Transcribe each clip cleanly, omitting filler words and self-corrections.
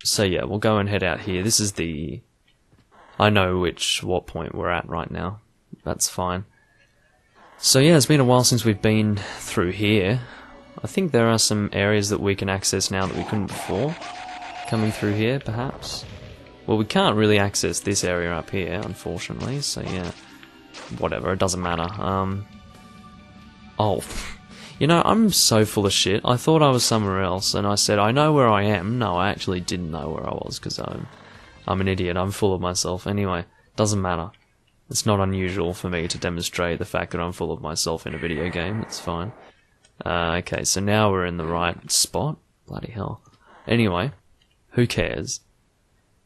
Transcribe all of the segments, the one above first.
So yeah, we'll go and head out here. This is the... I know what point we're at right now. That's fine. So yeah, it's been a while since we've been through here. I think there are some areas that we can access now that we couldn't before. Coming through here, perhaps. Well, we can't really access this area up here, unfortunately, so yeah. Whatever, it doesn't matter. Oh, you know, I'm so full of shit. I thought I was somewhere else, and I said, I know where I am. No, I actually didn't know where I was, because I'm an idiot. I'm full of myself. Anyway, doesn't matter. It's not unusual for me to demonstrate the fact that I'm full of myself in a video game. It's fine. Okay, so now we're in the right spot. Bloody hell. Anyway, who cares?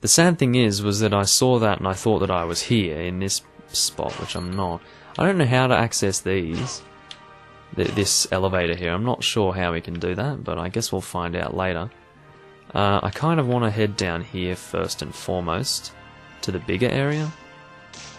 The sad thing was that I saw that and I thought that I was here in this spot, which I'm not. I don't know how to access these. This elevator here. I'm not sure how we can do that, but I guess we'll find out later. I kind of want to head down here first and foremost to the bigger area.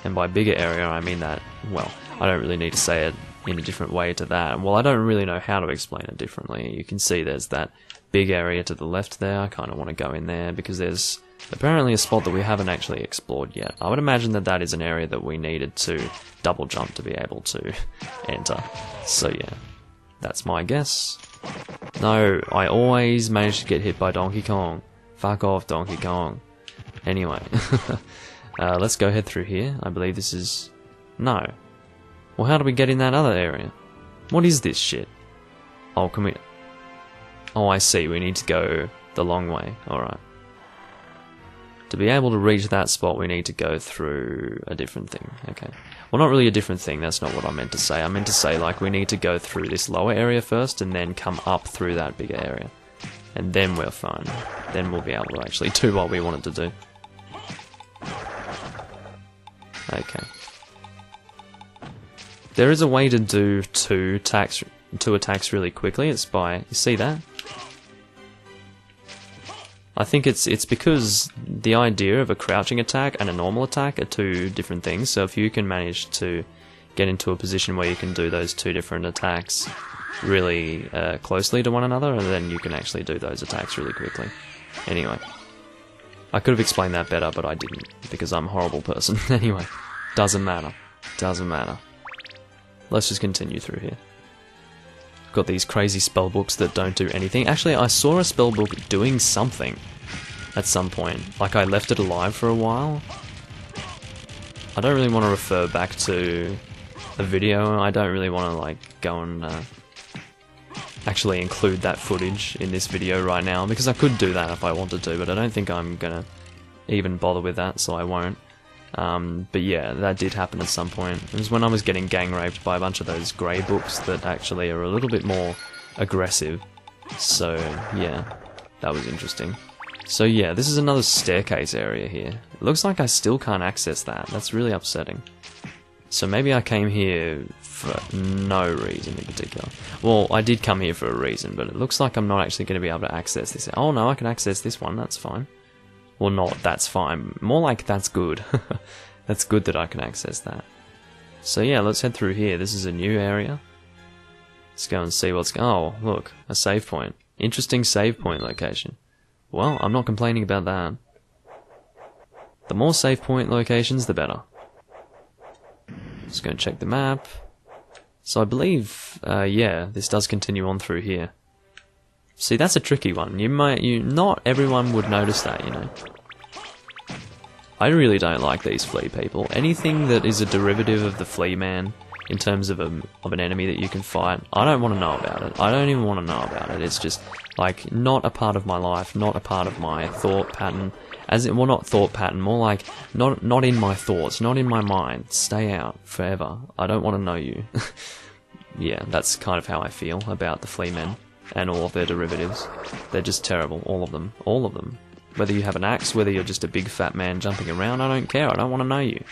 And by bigger area, I mean that, well, I don't really need to say it in a different way to that. Well, I don't really know how to explain it differently. You can see there's that big area to the left there. I kind of want to go in there because there's apparently a spot that we haven't actually explored yet. I would imagine that that is an area that we needed to double jump to be able to enter. So yeah, that's my guess. No, I always manage to get hit by Donkey Kong. Fuck off, Donkey Kong. Anyway, let's go head through here. I believe this is... No. Well, how do we get in that other area? What is this shit? Oh, can we... Oh, I see. We need to go the long way. Alright. To be able to reach that spot, we need to go through a different thing. Okay. Well, not really a different thing. That's not what I meant to say. I meant to say, like, we need to go through this lower area first and then come up through that bigger area. And then we're fine. Then we'll be able to actually do what we wanted to do. Okay. There is a way to do two attacks really quickly. It's by... You see that? I think it's because the idea of a crouching attack and a normal attack are two different things. So if you can manage to get into a position where you can do those two different attacks really closely to one another, and then you can actually do those attacks really quickly. Anyway. I could have explained that better, but I didn't, because I'm a horrible person. Anyway, doesn't matter. Doesn't matter. Let's just continue through here. Got these crazy spellbooks that don't do anything. Actually, I saw a spellbook doing something at some point. Like, I left it alive for a while. I don't really want to refer back to a video. I don't really want to, like, go and actually include that footage in this video right now, because I could do that if I wanted to, but I don't think I'm gonna even bother with that, so I won't. But yeah, that did happen at some point. It was when I was getting gang raped by a bunch of those grey books that actually are a little bit more aggressive. So yeah, that was interesting. So yeah, this is another staircase area here. It looks like I still can't access that. That's really upsetting. So maybe I came here for no reason in particular. Well, I did come here for a reason, but it looks like I'm not actually going to be able to access this. Oh no, I can access this one, that's fine. Well, not that's fine. More like that's good. That's good that I can access that. So yeah, let's head through here. This is a new area. Let's go and see what's... Oh, look, a save point. Interesting save point location. Well, I'm not complaining about that. The more save point locations, the better. Let's go and check the map. So I believe, yeah, this does continue on through here. See, that's a tricky one. Not everyone would notice that, you know. I really don't like these flea people. Anything that is a derivative of the flea man, in terms of an enemy that you can fight, I don't want to know about it. I don't even want to know about it. It's just, like, not a part of my life, not a part of my thought pattern. Well, not thought pattern, more like, not in my thoughts, not in my mind. Stay out forever. I don't want to know you. Yeah, that's kind of how I feel about the flea men and all of their derivatives. They're just terrible, all of them. All of them. Whether you have an axe, whether you're just a big fat man jumping around, I don't care. I don't want to know you.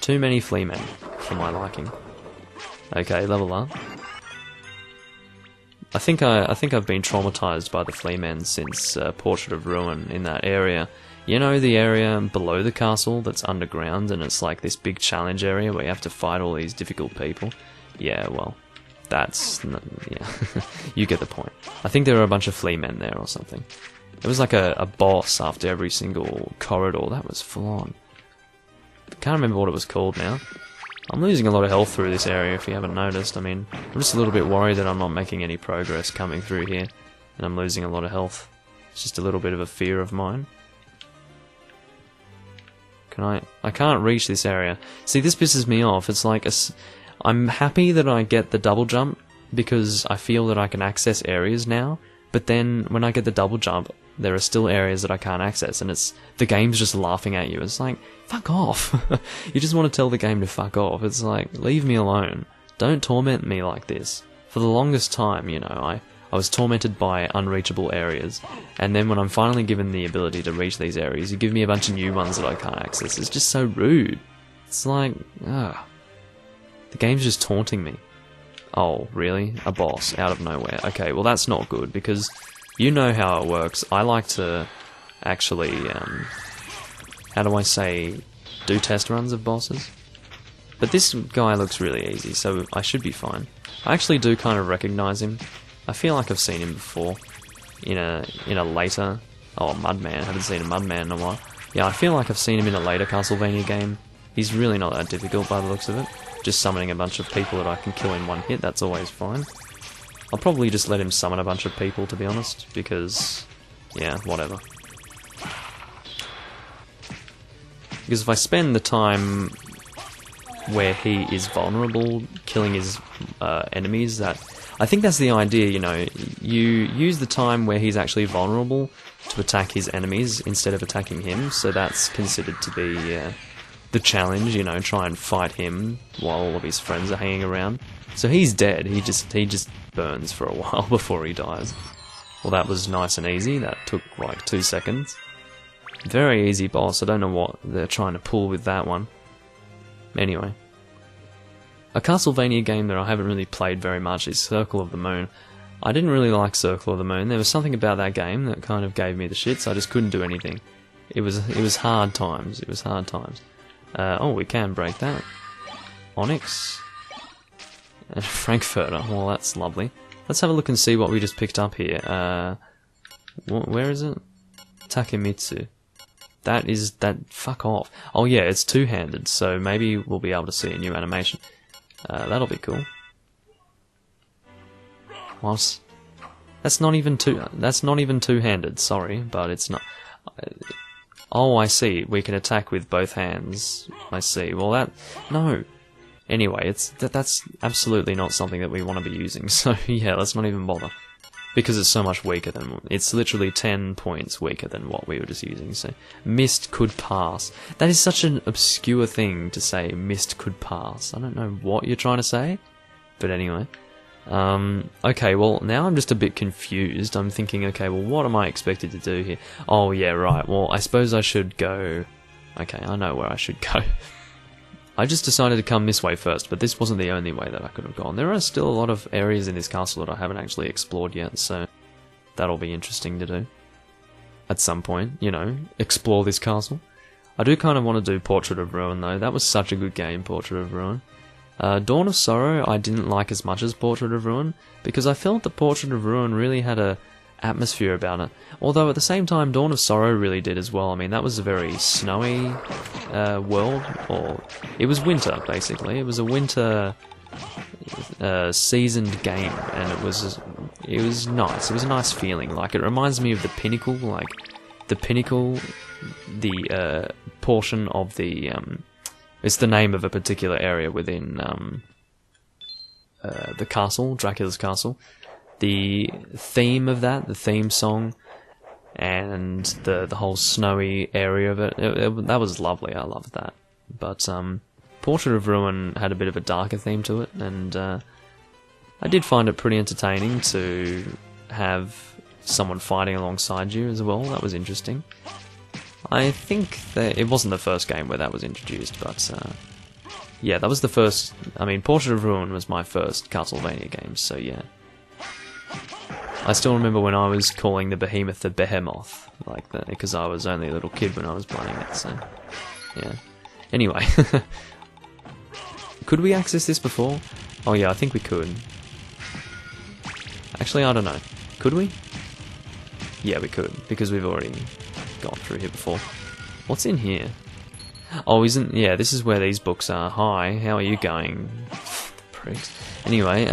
Too many flea men for my liking. Okay, level up. I think I've been traumatized by the flea men since Portrait of Ruin in that area. You know, the area below the castle that's underground, and it's like this big challenge area where you have to fight all these difficult people? Yeah, well, that's... yeah, you get the point. I think there are a bunch of flea men there or something. It was like a boss after every single corridor. That was full on. Can't remember what it was called now. I'm losing a lot of health through this area if you haven't noticed. I mean, I'm just a little bit worried that I'm not making any progress coming through here. And I'm losing a lot of health. It's just a little bit of a fear of mine. I can't reach this area. See, this pisses me off. It's like I'm happy that I get the double jump because I feel that I can access areas now. But then when I get the double jump, there are still areas that I can't access, and the game's just laughing at you. It's like, fuck off. You just want to tell the game to fuck off. It's like, leave me alone. Don't torment me like this. For the longest time, you know, I was tormented by unreachable areas, and then when I'm finally given the ability to reach these areas, you give me a bunch of new ones that I can't access. It's just so rude. It's like, the game's just taunting me. Oh, really? A boss out of nowhere. Okay, well that's not good, because you know how it works. I like to actually, how do I say, do test runs of bosses. But this guy looks really easy, so I should be fine. I actually do kind of recognize him. I feel like I've seen him before in a later... Oh, Mudman. I haven't seen a Mudman in a while. Yeah, I feel like I've seen him in a later Castlevania game. He's really not that difficult by the looks of it. Just summoning a bunch of people that I can kill in one hit, that's always fine. I'll probably just let him summon a bunch of people, to be honest, because... yeah, whatever. Because if I spend the time where he is vulnerable, killing his enemies, I think that's the idea, you know, you use the time where he's actually vulnerable to attack his enemies instead of attacking him, so that's considered to be the challenge, you know, try and fight him while all of his friends are hanging around. So he's dead, he just burns for a while before he dies. Well, that was nice and easy, that took like 2 seconds. Very easy boss, I don't know what they're trying to pull with that one. Anyway. A Castlevania game that I haven't really played very much is Circle of the Moon. I didn't really like Circle of the Moon. There was something about that game that kind of gave me the shits. I just couldn't do anything. It was hard times. It was hard times. Oh, we can break that. Onyx. Frankfurter. Well, that's lovely. Let's have a look and see what we just picked up here. Where is it? Takemitsu. That... fuck off. Oh yeah, it's two-handed, so maybe we'll be able to see a new animation. That'll be cool. What? That's not even two-handed, sorry, but it's not... Oh, I see. We can attack with both hands. I see. Well, no. Anyway, that's absolutely not something that we want to be using, so yeah, let's not even bother. Because it's so much weaker than... It's literally 10 points weaker than what we were just using, so... Mist could pass. That is such an obscure thing to say, mist could pass. I don't know what you're trying to say, but anyway. Okay, well, now I'm just a bit confused. I'm thinking, okay, well, what am I expected to do here? Oh, yeah, right, well, I suppose I should go... Okay, I know where I should go. I just decided to come this way first, but this wasn't the only way that I could have gone. There are still a lot of areas in this castle that I haven't actually explored yet, so that'll be interesting to do. At some point, you know, explore this castle. I do kind of want to do Portrait of Ruin, though. That was such a good game, Portrait of Ruin. Dawn of Sorrow I didn't like as much as Portrait of Ruin, because I felt that Portrait of Ruin really had a atmosphere about it. Although at the same time, Dawn of Sorrow really did as well. I mean, that was a very snowy world, or it was winter basically. It was a winter seasoned game, and it was nice. It was a nice feeling. Like, it reminds me of the Pinnacle, like the Pinnacle, the portion of the it's the name of a particular area within the castle, Dracula's castle. The theme of that, the theme song, and the whole snowy area of it, that was lovely. I loved that. But Portrait of Ruin had a bit of a darker theme to it, and I did find it pretty entertaining to have someone fighting alongside you as well. That was interesting. I think that it wasn't the first game where that was introduced, but yeah, that was the first. I mean, Portrait of Ruin was my first Castlevania game, so yeah. I still remember when I was calling the behemoth the Behemoth, like that, because I was only a little kid when I was playing it, so yeah. Anyway, could we access this before? Oh yeah, I think we could. Actually, I don't know. Could we? Yeah, we could, because we've already gone through here before. What's in here? Oh, isn't... Yeah, this is where these books are. Hi, how are you going? Pricks. Anyway,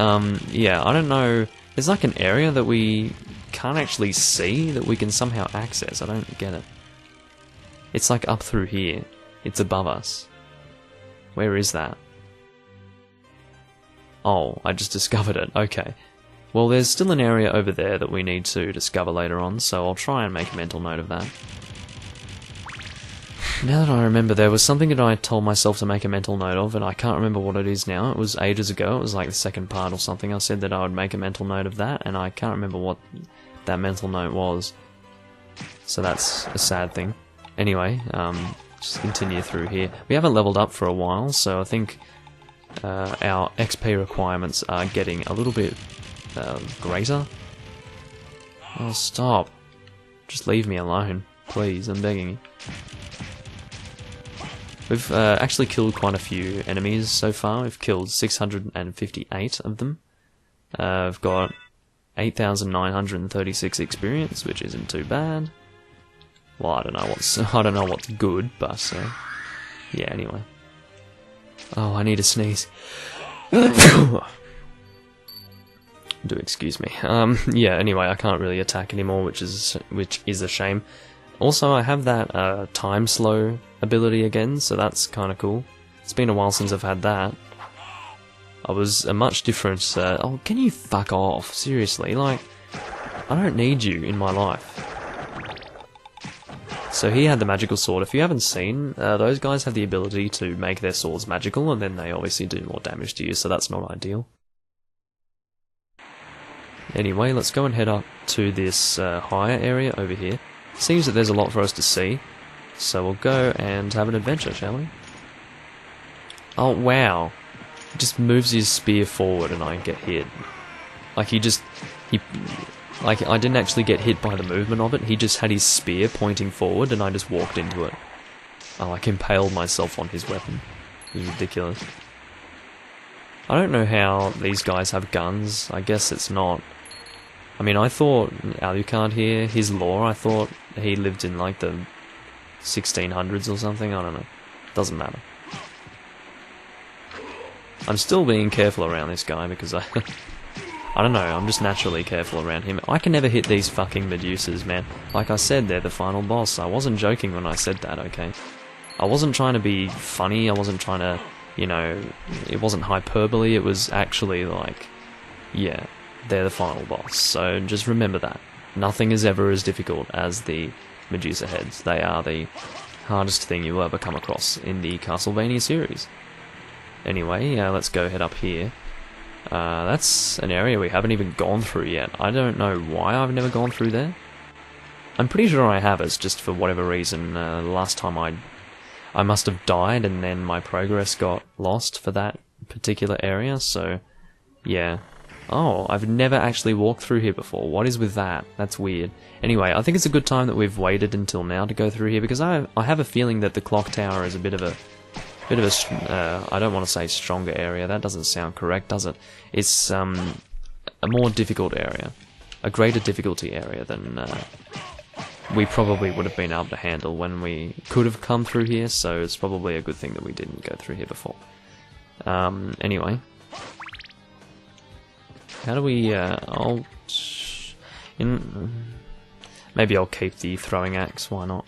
yeah, I don't know... There's like an area that we can't actually see that we can somehow access. I don't get it. It's like up through here. It's above us. Where is that? Oh, I just discovered it. Okay. Well, there's still an area over there that we need to discover later on, so I'll try and make a mental note of that. Now that I remember, there was something that I told myself to make a mental note of, and I can't remember what it is now. It was ages ago. It was like the second part or something. I said that I would make a mental note of that, and I can't remember what that mental note was. So that's a sad thing. Anyway, just continue through here. We haven't leveled up for a while, so I think our XP requirements are getting a little bit greater. Oh, stop. Just leave me alone. Please, I'm begging you. We've actually killed quite a few enemies so far. We've killed 658 of them. I've got 8,936 experience, which isn't too bad. Well, I don't know what's good, but yeah. Anyway. Oh, I need to sneeze. Do excuse me. Yeah. Anyway, I can't really attack anymore, which is a shame. Also, I have that time slow ability again, so that's kind of cool. It's been a while since I've had that. I was a much different... oh, can you fuck off? Seriously, like, I don't need you in my life. So he had the magical sword. If you haven't seen, those guys have the ability to make their swords magical, and then they obviously do more damage to you, so that's not ideal. Anyway, let's go and head up to this higher area over here. Seems that there's a lot for us to see, so we'll go and have an adventure, shall we? Oh, wow. He just moves his spear forward and I get hit. Like, like, I didn't actually get hit by the movement of it, he just had his spear pointing forward and I just walked into it. I, like, impaled myself on his weapon. It was ridiculous. I don't know how these guys have guns. I guess it's not... I mean, I thought Alucard here, his lore, I thought he lived in, like, the 1600s or something. I don't know. Doesn't matter. I'm still being careful around this guy because I don't know, I'm just naturally careful around him. I can never hit these fucking medusas, man. Like I said, they're the final boss. I wasn't joking when I said that, okay? I wasn't trying to be funny, I wasn't trying to, you know, it wasn't hyperbole, it was actually like, yeah, they're the final boss. So just remember that. Nothing is ever as difficult as the Medusa heads. They are the hardest thing you'll ever come across in the Castlevania series. Anyway, let's go head up here. That's an area we haven't even gone through yet. I don't know why I've never gone through there. I'm pretty sure I have, it's just for whatever reason. Last time I must have died and then my progress got lost for that particular area, so yeah. Oh, I've never actually walked through here before. What is with that? That's weird. Anyway, I think it's a good time that we've waited until now to go through here, because I have a feeling that the clock tower is a bit of a... I don't want to say stronger area, that doesn't sound correct, does it? It's a more difficult area. A greater difficulty area than we probably would have been able to handle when we could have come through here, so it's probably a good thing that we didn't go through here before. Anyway. How do we, maybe I'll keep the throwing axe, why not?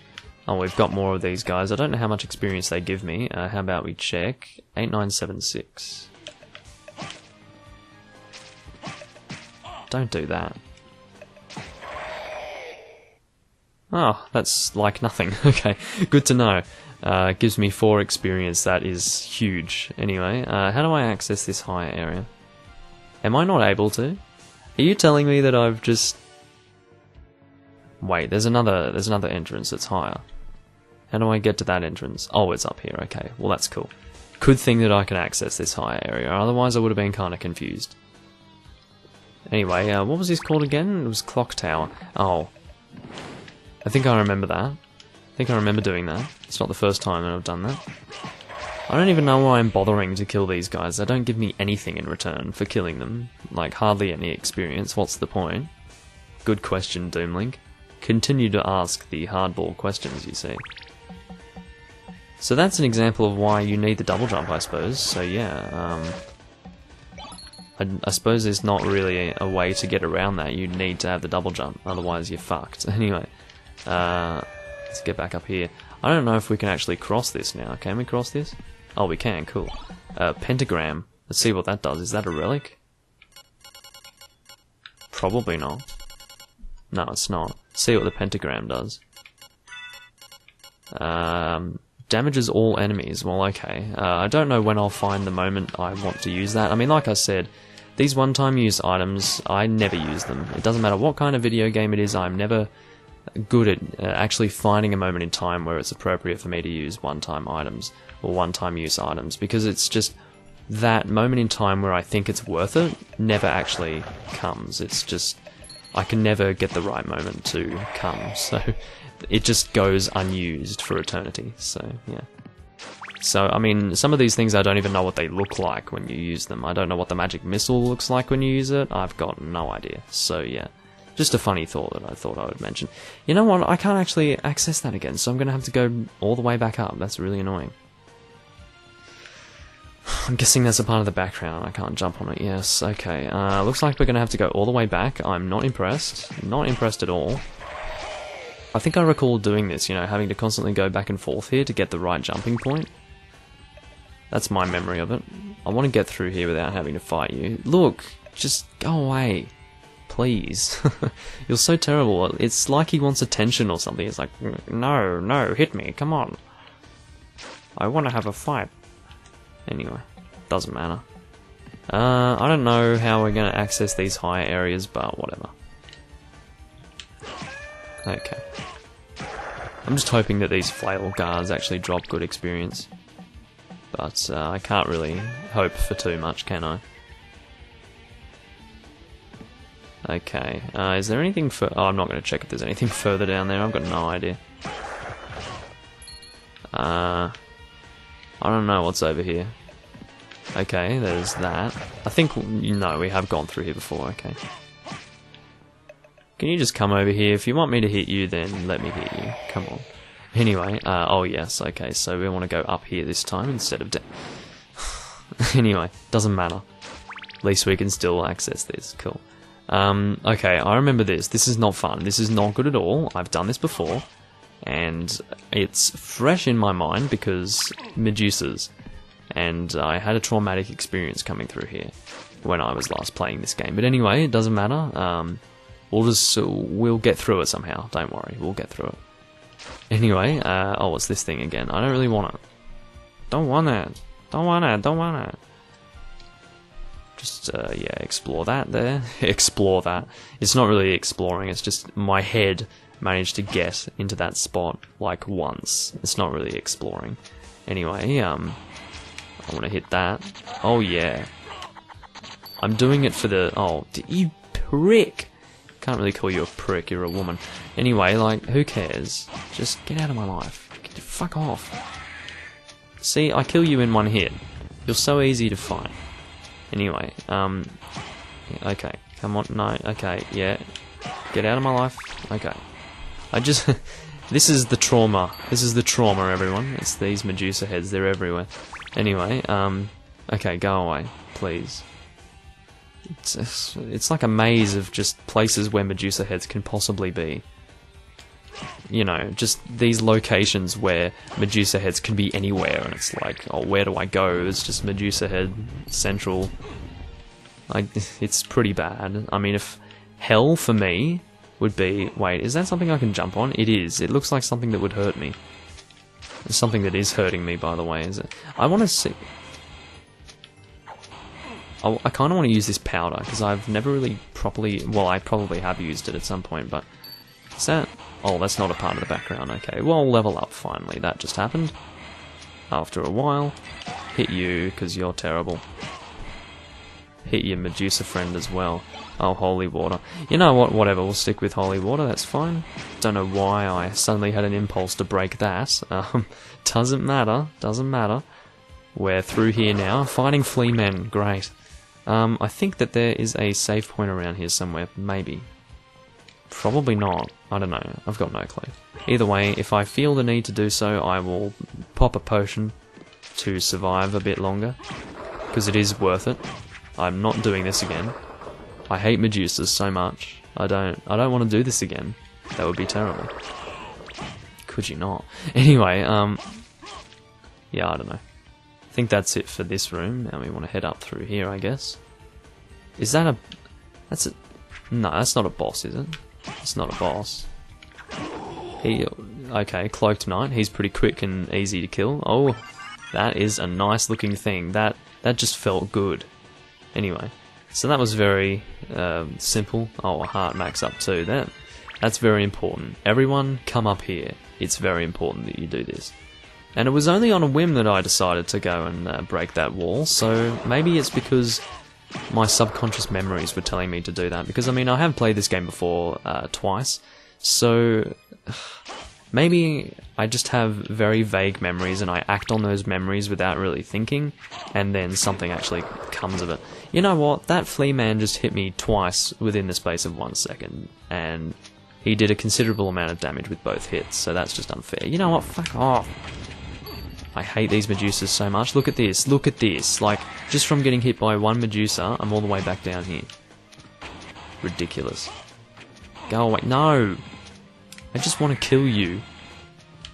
Oh, we've got more of these guys. I don't know how much experience they give me. How about we check? 8976. Don't do that. Oh, that's like nothing. Okay, good to know. It gives me 4 experience. That is huge. Anyway, how do I access this higher area? Am I not able to? Are you telling me that I've just... Wait, there's another entrance that's higher. How do I get to that entrance? Oh, it's up here, okay. Well, that's cool. Good thing that I can access this higher area, otherwise I would have been kind of confused. Anyway, what was this called again? It was Clock Tower. Oh. I think I remember that. I think I remember doing that. It's not the first time that I've done that. I don't even know why I'm bothering to kill these guys. They don't give me anything in return for killing them. Like, hardly any experience. What's the point? Good question, Doomlink. continue to ask the hardball questions, you see. So that's an example of why you need the double jump, I suppose. So yeah, I suppose there's not really a way to get around that. You need to have the double jump, otherwise you're fucked. Anyway, let's get back up here. I don't know if we can actually cross this now. Can we cross this? Oh, we can, cool. Pentagram. Let's see what that does. Is that a relic? Probably not. No, it's not. See what the pentagram does. Damages all enemies. Well, okay. I don't know when I'll find the moment I want to use that. I mean, like I said, these one-time use items, I never use them. It doesn't matter what kind of video game it is, I'm never good at actually finding a moment in time where it's appropriate for me to use one-time items, or one-time use items, because it's just that moment in time where I think it's worth it never actually comes. It's just, I can never get the right moment to come, so it just goes unused for eternity, so yeah. So, I mean, some of these things I don't even know what they look like when you use them. I don't know what the magic missile looks like when you use it. I've got no idea, so yeah. Just a funny thought that I thought I would mention. You know what, I can't actually access that again, so I'm going to have to go all the way back up. That's really annoying. I'm guessing that's a part of the background. I can't jump on it. Yes, okay. Looks like we're going to have to go all the way back. I'm not impressed. Not impressed at all. I think I recall doing this, you know, having to constantly go back and forth here to get the right jumping point. That's my memory of it. I want to get through here without having to fight you. Look, just go away. Please. You're so terrible. It's like he wants attention or something. It's like, no, no, hit me, come on. I want to have a fight. Anyway, doesn't matter. I don't know how we're going to access these higher areas, but whatever. Okay. I'm just hoping that these flail guards actually drop good experience. But I can't really hope for too much, can I? Okay, is there anything for... Oh, I'm not going to check if there's anything further down there. I've got no idea. I don't know what's over here. Okay, there's that. I think... No, we have gone through here before, okay. Can you just come over here? If you want me to hit you, then let me hit you. Come on. Anyway, oh yes, okay, so we want to go up here this time instead of down. Anyway, doesn't matter. At least we can still access this. Cool. Okay, I remember this. This is not fun. This is not good at all. I've done this before, and it's fresh in my mind because medusas, and I had a traumatic experience coming through here when I was last playing this game. But anyway, it doesn't matter. We'll get through it somehow. Don't worry, we'll get through it. Anyway, oh, what's this thing again? I don't really want it. Don't want it. Don't want it. Don't want it. Just, yeah, explore that there. Explore that. It's not really exploring, it's just my head managed to get into that spot, like, once. It's not really exploring. Anyway, I want to hit that. Oh, yeah. I'm doing it for the... Oh, you prick! Can't really call you a prick, you're a woman. Anyway, like, who cares? Just get out of my life. Fuck off. See, I kill you in one hit. You're so easy to fight. Anyway, okay, come on, no, okay, yeah, get out of my life, okay. I just, this is the trauma, everyone, it's these medusa heads, they're everywhere. Anyway, okay, go away, please. It's like a maze of just places where medusa heads can possibly be. You know, just these locations where medusa heads can be anywhere, and it's like, oh, where do I go? It's just medusa head central. Like, it's pretty bad. I mean, if hell for me would be... Wait, is that something I can jump on? It is. It looks like something that would hurt me. It's something that is hurting me, by the way, is it? I want to see... I kind of want to use this powder, because I've never really properly... Well, I probably have used it at some point, but... Is that... Oh, that's not a part of the background, okay. Well, level up, finally. That just happened. After a while. Hit you, because you're terrible. Hit your Medusa friend as well. Oh, holy water. You know what, whatever, we'll stick with holy water, that's fine. Don't know why I suddenly had an impulse to break that. Doesn't matter, doesn't matter. We're through here now. Fighting flea men, great. I think that there is a save point around here somewhere, maybe. Probably not. I don't know. I've got no clue. Either way, if I feel the need to do so, I will pop a potion to survive a bit longer, because it is worth it. I'm not doing this again. I hate medusas so much. I don't want to do this again. That would be terrible. Could you not? Anyway, yeah, I don't know. I think that's it for this room. Now we want to head up through here, I guess. Is that a... That's a... No, that's not a boss, is it? It's not a boss. Okay, Cloaked Knight. He's pretty quick and easy to kill. Oh, that is a nice looking thing. That just felt good. Anyway, so that was very simple. Oh, a heart max up too. That's very important. Everyone, come up here. It's very important that you do this. And it was only on a whim that I decided to go and break that wall. So maybe it's because my subconscious memories were telling me to do that, because I mean I have played this game before twice, so maybe I just have very vague memories and I act on those memories without really thinking, and then something actually comes of it. You know what, that flea man just hit me twice within the space of 1 second, and he did a considerable amount of damage with both hits, so that's just unfair. You know what, fuck off. I hate these medusas so much. Look at this, look at this. Like, just from getting hit by one medusa, I'm all the way back down here. Ridiculous. Go away. No! I just want to kill you.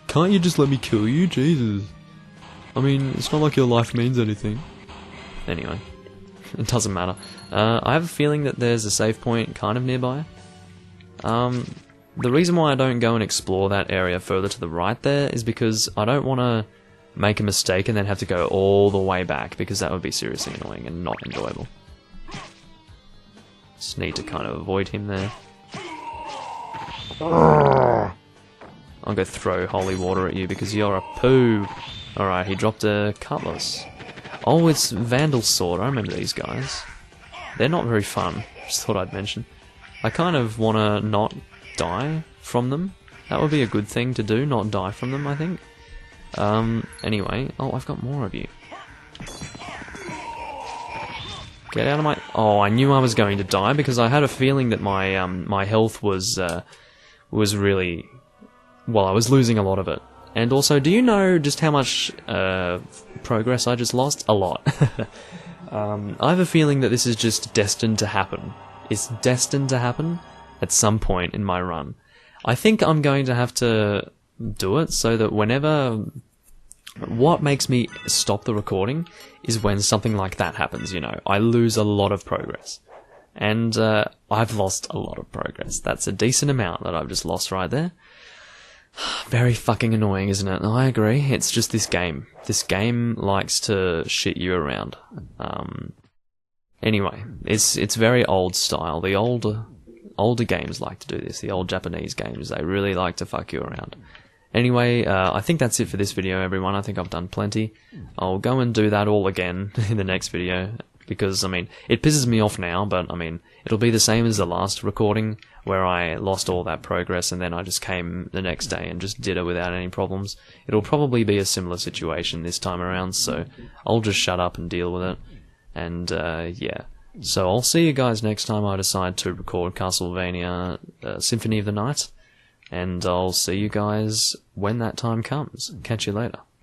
Can't you just let me kill you? Jesus. I mean, it's not like your life means anything. Anyway, it doesn't matter. I have a feeling that there's a save point kind of nearby. The reason why I don't go and explore that area further to the right there is because I don't want to make a mistake and then have to go all the way back, because that would be seriously annoying and not enjoyable. Just need to kind of avoid him there. I'll go throw holy water at you because you're a poo. Alright, he dropped a cutlass. Oh, it's Vandal Sword. I remember these guys. They're not very fun. Just thought I'd mention. I kind of want to not die from them. That would be a good thing to do, not die from them, I think. Anyway, oh, I've got more of you. Get out of my... Oh, I knew I was going to die because I had a feeling that my my health was really... Well, I was losing a lot of it. And also, do you know just how much progress I just lost? A lot. I have a feeling that this is just destined to happen. It's destined to happen at some point in my run. I think I'm going to have to do it so that whenever... What makes me stop the recording is when something like that happens, you know. I lose a lot of progress. And I've lost a lot of progress. That's a decent amount that I've just lost right there. Very fucking annoying, isn't it? I agree. It's just this game. This game likes to shit you around. Anyway, it's very old style. The older games like to do this. The old Japanese games, they really like to fuck you around. Anyway, I think that's it for this video, everyone. I think I've done plenty. I'll go and do that all again in the next video, because, I mean, it pisses me off now, but, I mean, it'll be the same as the last recording, where I lost all that progress and then I just came the next day and just did it without any problems. It'll probably be a similar situation this time around, so I'll just shut up and deal with it. And, yeah. So I'll see you guys next time I decide to record Castlevania Symphony of the Night. And I'll see you guys when that time comes. Catch you later.